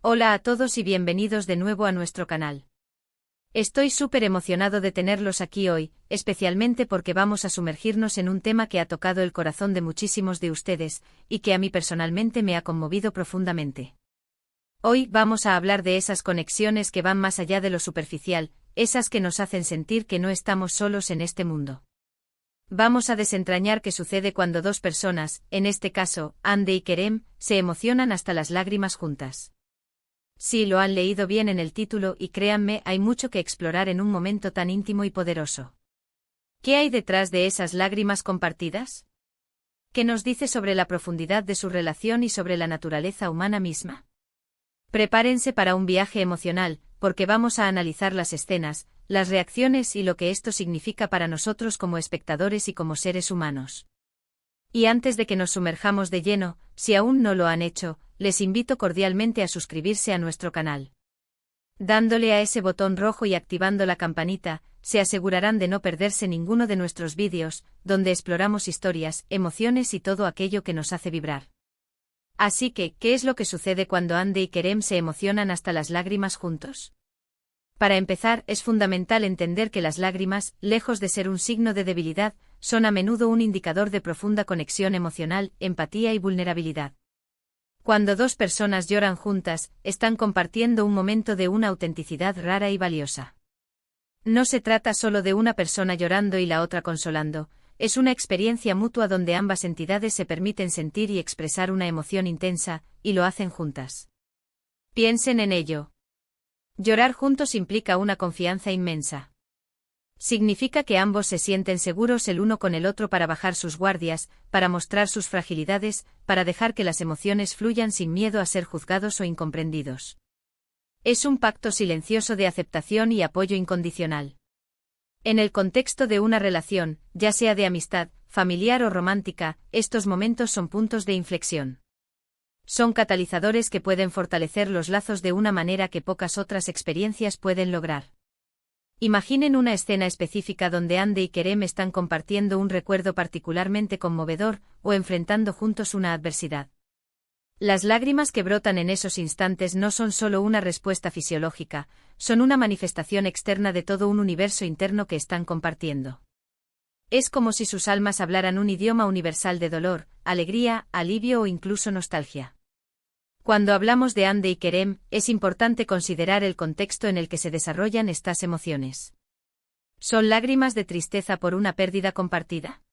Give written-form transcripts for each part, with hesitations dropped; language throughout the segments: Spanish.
Hola a todos y bienvenidos de nuevo a nuestro canal. Estoy súper emocionado de tenerlos aquí hoy, especialmente porque vamos a sumergirnos en un tema que ha tocado el corazón de muchísimos de ustedes, y que a mí personalmente me ha conmovido profundamente. Hoy vamos a hablar de esas conexiones que van más allá de lo superficial, esas que nos hacen sentir que no estamos solos en este mundo. Vamos a desentrañar qué sucede cuando dos personas, en este caso, Hande y Kerem, se emocionan hasta las lágrimas juntas. Sí, lo han leído bien en el título y créanme, hay mucho que explorar en un momento tan íntimo y poderoso. ¿Qué hay detrás de esas lágrimas compartidas? ¿Qué nos dice sobre la profundidad de su relación y sobre la naturaleza humana misma? Prepárense para un viaje emocional, porque vamos a analizar las escenas, las reacciones y lo que esto significa para nosotros como espectadores y como seres humanos. Y antes de que nos sumerjamos de lleno, si aún no lo han hecho, les invito cordialmente a suscribirse a nuestro canal. Dándole a ese botón rojo y activando la campanita, se asegurarán de no perderse ninguno de nuestros vídeos, donde exploramos historias, emociones y todo aquello que nos hace vibrar. Así que, ¿qué es lo que sucede cuando Hande y Kerem se emocionan hasta las lágrimas juntos? Para empezar, es fundamental entender que las lágrimas, lejos de ser un signo de debilidad, son a menudo un indicador de profunda conexión emocional, empatía y vulnerabilidad. Cuando dos personas lloran juntas, están compartiendo un momento de una autenticidad rara y valiosa. No se trata solo de una persona llorando y la otra consolando, es una experiencia mutua donde ambas entidades se permiten sentir y expresar una emoción intensa, y lo hacen juntas. Piensen en ello. Llorar juntos implica una confianza inmensa. Significa que ambos se sienten seguros el uno con el otro para bajar sus guardias, para mostrar sus fragilidades, para dejar que las emociones fluyan sin miedo a ser juzgados o incomprendidos. Es un pacto silencioso de aceptación y apoyo incondicional. En el contexto de una relación, ya sea de amistad, familiar o romántica, estos momentos son puntos de inflexión. Son catalizadores que pueden fortalecer los lazos de una manera que pocas otras experiencias pueden lograr. Imaginen una escena específica donde Hande y Kerem están compartiendo un recuerdo particularmente conmovedor, o enfrentando juntos una adversidad. Las lágrimas que brotan en esos instantes no son solo una respuesta fisiológica, son una manifestación externa de todo un universo interno que están compartiendo. Es como si sus almas hablaran un idioma universal de dolor, alegría, alivio o incluso nostalgia. Cuando hablamos de Hande y Kerem, es importante considerar el contexto en el que se desarrollan estas emociones. ¿Son lágrimas de tristeza por una pérdida compartida?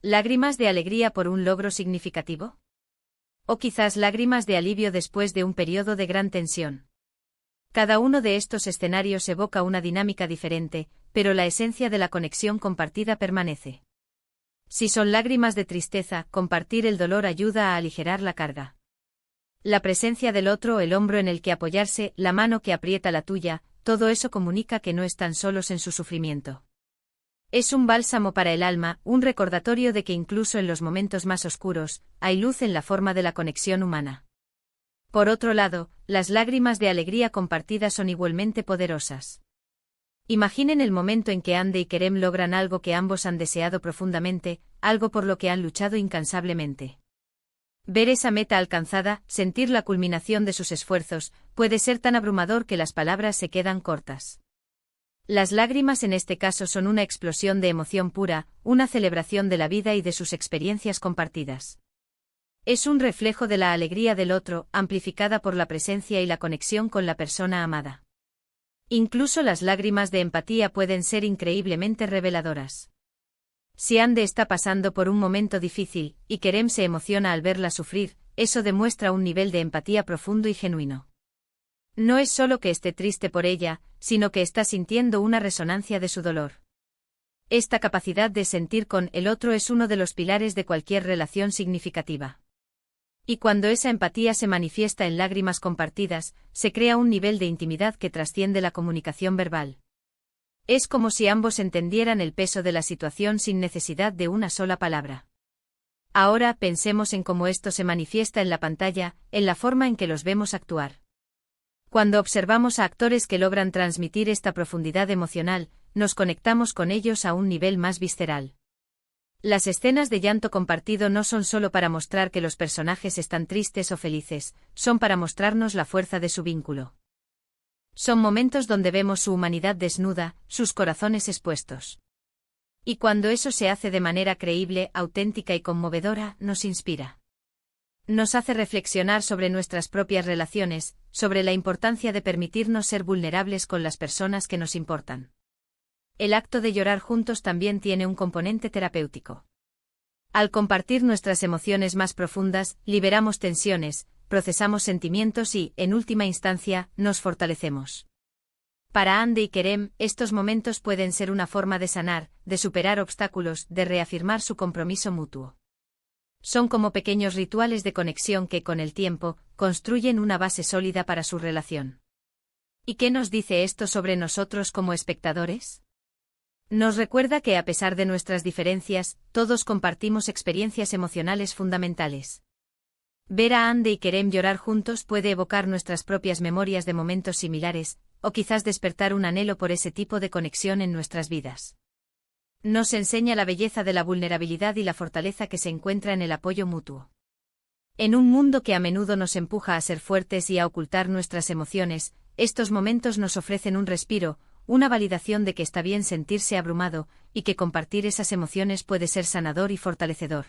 ¿Lágrimas de alegría por un logro significativo? ¿O quizás lágrimas de alivio después de un periodo de gran tensión? Cada uno de estos escenarios evoca una dinámica diferente, pero la esencia de la conexión compartida permanece. Si son lágrimas de tristeza, compartir el dolor ayuda a aligerar la carga. La presencia del otro, el hombro en el que apoyarse, la mano que aprieta la tuya, todo eso comunica que no están solos en su sufrimiento. Es un bálsamo para el alma, un recordatorio de que incluso en los momentos más oscuros, hay luz en la forma de la conexión humana. Por otro lado, las lágrimas de alegría compartidas son igualmente poderosas. Imaginen el momento en que Hande y Kerem logran algo que ambos han deseado profundamente, algo por lo que han luchado incansablemente. Ver esa meta alcanzada, sentir la culminación de sus esfuerzos, puede ser tan abrumador que las palabras se quedan cortas. Las lágrimas en este caso son una explosión de emoción pura, una celebración de la vida y de sus experiencias compartidas. Es un reflejo de la alegría del otro, amplificada por la presencia y la conexión con la persona amada. Incluso las lágrimas de empatía pueden ser increíblemente reveladoras. Si Hande está pasando por un momento difícil, y Kerem se emociona al verla sufrir, eso demuestra un nivel de empatía profundo y genuino. No es solo que esté triste por ella, sino que está sintiendo una resonancia de su dolor. Esta capacidad de sentir con el otro es uno de los pilares de cualquier relación significativa. Y cuando esa empatía se manifiesta en lágrimas compartidas, se crea un nivel de intimidad que trasciende la comunicación verbal. Es como si ambos entendieran el peso de la situación sin necesidad de una sola palabra. Ahora pensemos en cómo esto se manifiesta en la pantalla, en la forma en que los vemos actuar. Cuando observamos a actores que logran transmitir esta profundidad emocional, nos conectamos con ellos a un nivel más visceral. Las escenas de llanto compartido no son solo para mostrar que los personajes están tristes o felices, son para mostrarnos la fuerza de su vínculo. Son momentos donde vemos su humanidad desnuda, sus corazones expuestos. Y cuando eso se hace de manera creíble, auténtica y conmovedora, nos inspira. Nos hace reflexionar sobre nuestras propias relaciones, sobre la importancia de permitirnos ser vulnerables con las personas que nos importan. El acto de llorar juntos también tiene un componente terapéutico. Al compartir nuestras emociones más profundas, liberamos tensiones, procesamos sentimientos y, en última instancia, nos fortalecemos. Para Hande y Kerem, estos momentos pueden ser una forma de sanar, de superar obstáculos, de reafirmar su compromiso mutuo. Son como pequeños rituales de conexión que, con el tiempo, construyen una base sólida para su relación. ¿Y qué nos dice esto sobre nosotros como espectadores? Nos recuerda que a pesar de nuestras diferencias, todos compartimos experiencias emocionales fundamentales. Ver a Hande y Kerem llorar juntos puede evocar nuestras propias memorias de momentos similares, o quizás despertar un anhelo por ese tipo de conexión en nuestras vidas. Nos enseña la belleza de la vulnerabilidad y la fortaleza que se encuentra en el apoyo mutuo. En un mundo que a menudo nos empuja a ser fuertes y a ocultar nuestras emociones, estos momentos nos ofrecen un respiro, una validación de que está bien sentirse abrumado, y que compartir esas emociones puede ser sanador y fortalecedor.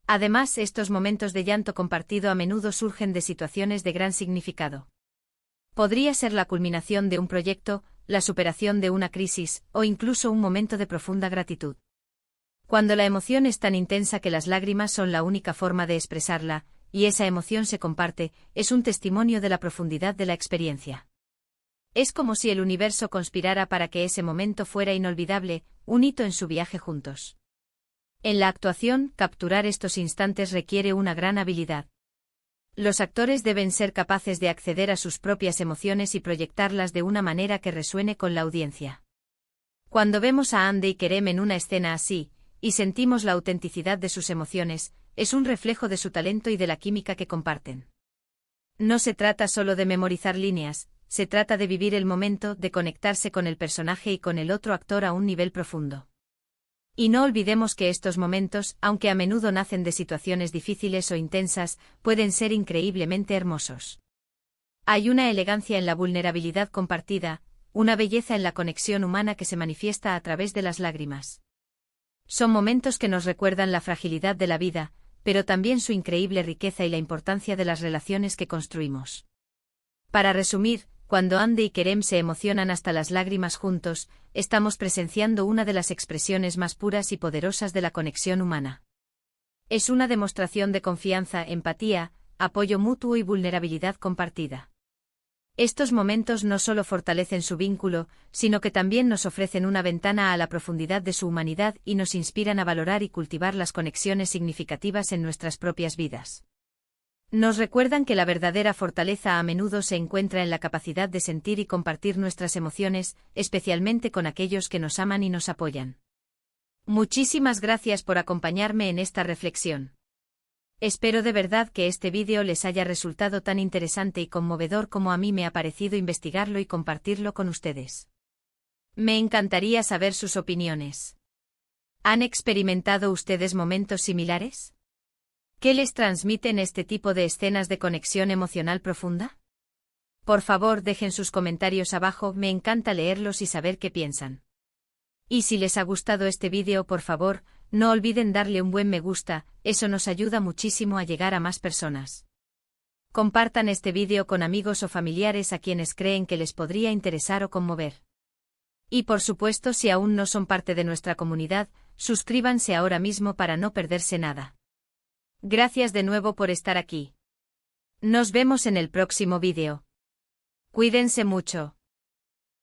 Además, estos momentos de llanto compartido a menudo surgen de situaciones de gran significado. Podría ser la culminación de un proyecto, la superación de una crisis, o incluso un momento de profunda gratitud. Cuando la emoción es tan intensa que las lágrimas son la única forma de expresarla, y esa emoción se comparte, es un testimonio de la profundidad de la experiencia. Es como si el universo conspirara para que ese momento fuera inolvidable, un hito en su viaje juntos. En la actuación, capturar estos instantes requiere una gran habilidad. Los actores deben ser capaces de acceder a sus propias emociones y proyectarlas de una manera que resuene con la audiencia. Cuando vemos a Hande y Kerem en una escena así, y sentimos la autenticidad de sus emociones, es un reflejo de su talento y de la química que comparten. No se trata solo de memorizar líneas, se trata de vivir el momento, de conectarse con el personaje y con el otro actor a un nivel profundo. Y no olvidemos que estos momentos, aunque a menudo nacen de situaciones difíciles o intensas, pueden ser increíblemente hermosos. Hay una elegancia en la vulnerabilidad compartida, una belleza en la conexión humana que se manifiesta a través de las lágrimas. Son momentos que nos recuerdan la fragilidad de la vida, pero también su increíble riqueza y la importancia de las relaciones que construimos. Para resumir, cuando Hande y Kerem se emocionan hasta las lágrimas juntos, estamos presenciando una de las expresiones más puras y poderosas de la conexión humana. Es una demostración de confianza, empatía, apoyo mutuo y vulnerabilidad compartida. Estos momentos no solo fortalecen su vínculo, sino que también nos ofrecen una ventana a la profundidad de su humanidad y nos inspiran a valorar y cultivar las conexiones significativas en nuestras propias vidas. Nos recuerdan que la verdadera fortaleza a menudo se encuentra en la capacidad de sentir y compartir nuestras emociones, especialmente con aquellos que nos aman y nos apoyan. Muchísimas gracias por acompañarme en esta reflexión. Espero de verdad que este vídeo les haya resultado tan interesante y conmovedor como a mí me ha parecido investigarlo y compartirlo con ustedes. Me encantaría saber sus opiniones. ¿Han experimentado ustedes momentos similares? ¿Qué les transmiten este tipo de escenas de conexión emocional profunda? Por favor, dejen sus comentarios abajo, me encanta leerlos y saber qué piensan. Y si les ha gustado este vídeo, por favor, no olviden darle un buen me gusta, eso nos ayuda muchísimo a llegar a más personas. Compartan este vídeo con amigos o familiares a quienes creen que les podría interesar o conmover. Y por supuesto, si aún no son parte de nuestra comunidad, suscríbanse ahora mismo para no perderse nada. Gracias de nuevo por estar aquí. Nos vemos en el próximo vídeo. Cuídense mucho.